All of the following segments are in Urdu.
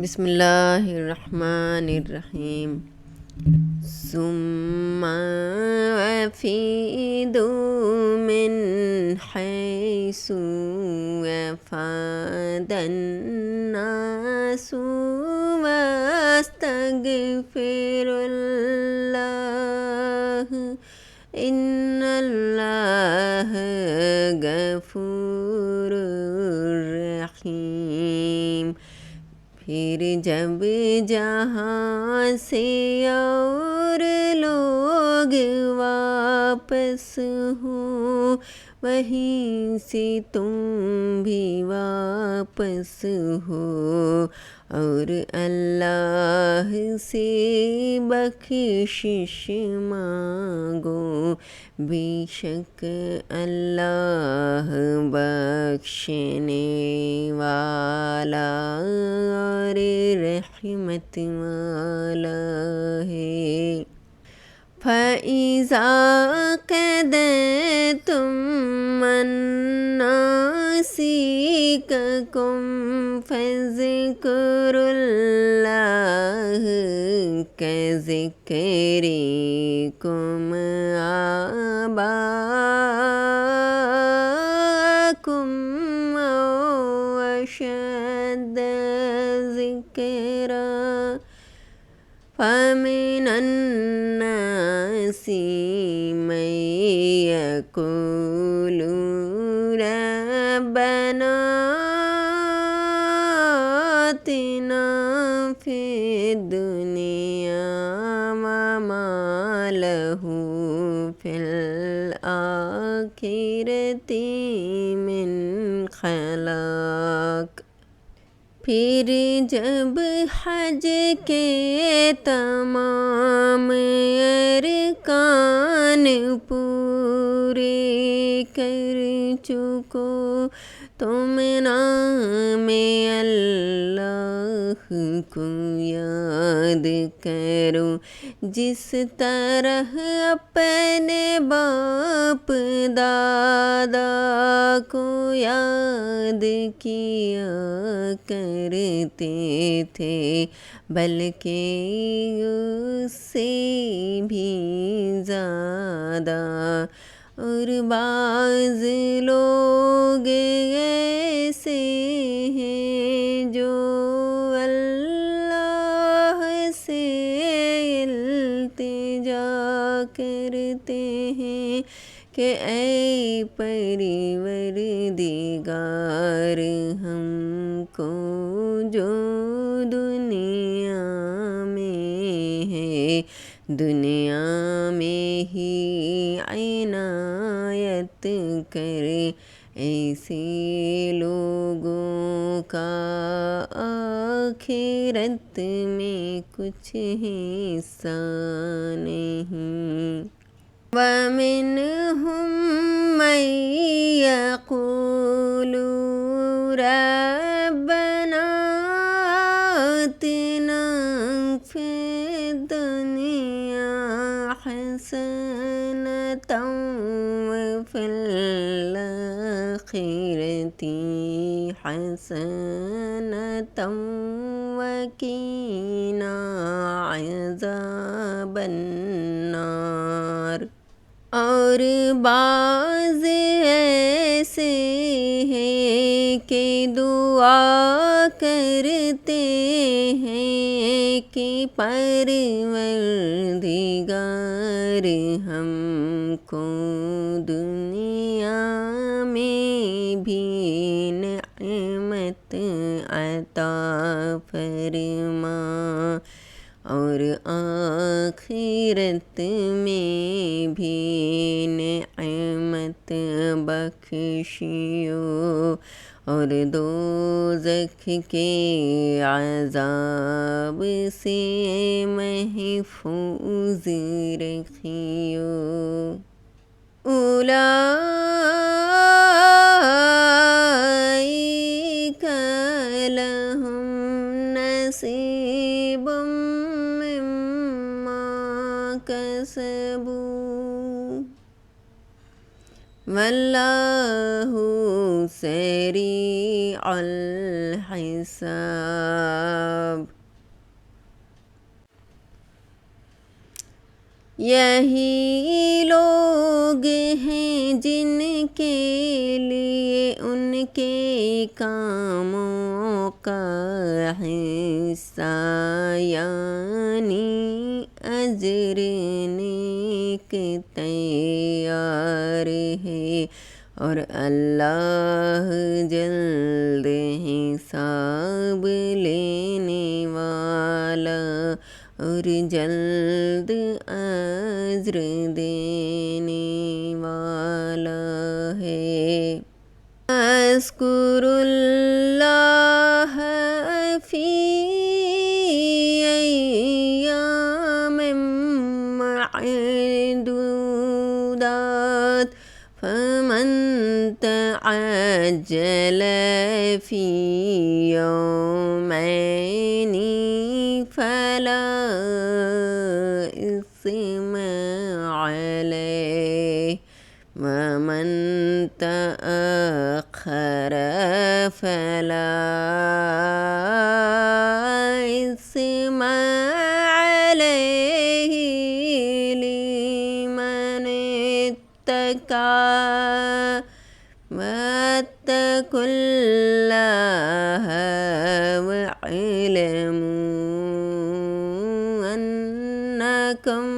بسم اللہ الرحمن الرحیم ثم أفيضوا من حيث أفاض الناس واستغفروا الله إن الله غفور رحیم۔ پھر جب جہاں سے اور لوگ واپس ہوں وہیں سے تم بھی واپس ہو اور اللہ سے بخشش مانگو، بے شک اللہ بخشنے والا اور رحمت والا ہے۔ فَإِذَا قَضَيْتُم مَّنَاسِكَكُمْ فاذكروا الله كذكركم آباءكم أو أشد ذكرا، فمن الناس من يقول ربنا آتنا في الدنيا وما له في الآخرة من خلاق۔ پھر جب حج کے تمام ارکان پورے کر چکو تم نام اللہ کو یاد کرو جس طرح اپنے باپ دادا کو یاد کیا کرتے تھے، بلکہ اس سے بھی زیادہ۔ اور بعض لوگ ایسے ہیں جو اللہ سے التجا کرتے ہیں کہ اے پروردگار، ہم کو جو دنیا میں ہے دنیا میں ہی عنایت کر، ایسے لوگوں کا آخرت میں کچھ حصہ نہیں۔ وَمِنْهُمْ مَنْ يَقُولُ رَبَّنَا آتِنَا فِي الدُّنْيَا حَسَنَةً وَفِي الْآخِرَةِ حَسَنَةً وَقِنَا عَذَابَ النَّارِ۔ اور بعض ایسے ہیں کہ دعا کرتے ہیں کہ پروردگار ہم کو دنیا میں بھی نعمت عطا فرما اور آخرت میں بھی نعمت بخشیو اور دوزخ کے عذاب سے محفوظ رکھیو۔ اولئک لہم نصیب مما کسبوا واللہ سریع الحساب۔ یہی لوگ ہیں جن کے لیے ان کے کاموں کا حصہ یعنی اجر نیک تیار ہے، اور اللہ جلد حساب لینے والا اور جلد اجر دینے والا ہے۔ اذکر اللہ فی ایام معدودات فمن تعجل فی یومین فلا اثم علیہ ومن تأخر فلا اثم علیہ لمن اتقى واتقوا اللہ واعلموا انکم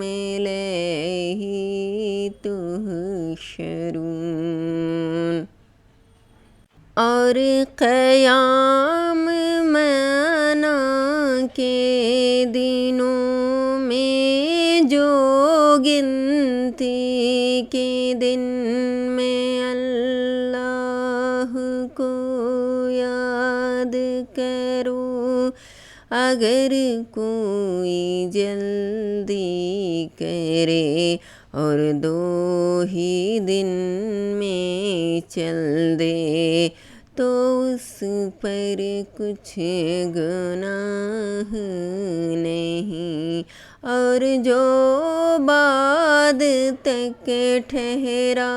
الیہ تحشرون۔ اور قیام منا کے دنوں میں جو گنتی کے دن میں اللہ کو یاد کرو، اگر کوئی جلدی کرے اور 2 ہی دن میں چل دے تو اس پر کچھ گناہ نہیں، اور جو بعد تک ٹھہرا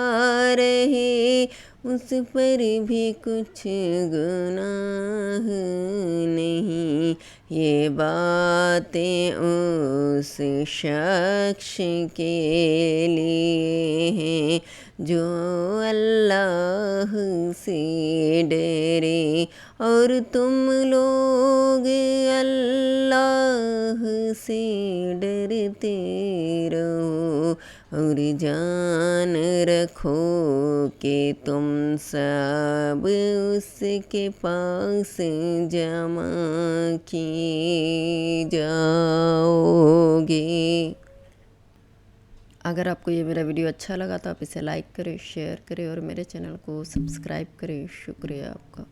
رہے اس پر بھی کچھ گناہ نہیں۔ یہ باتیں اس شخص کے لیے ہیں جو اللہ سے ڈرے، اور تم لوگ اللہ سے ڈرتے رہو، اور جان رکھو کہ تم سب اس کے پاس جمع کیے جاؤ گے۔ اگر آپ کو یہ میرا ویڈیو اچھا لگا تو آپ اسے لائک کریں، شیئر کریں اور میرے چینل کو سبسکرائب کریں۔ شکریہ آپ کا۔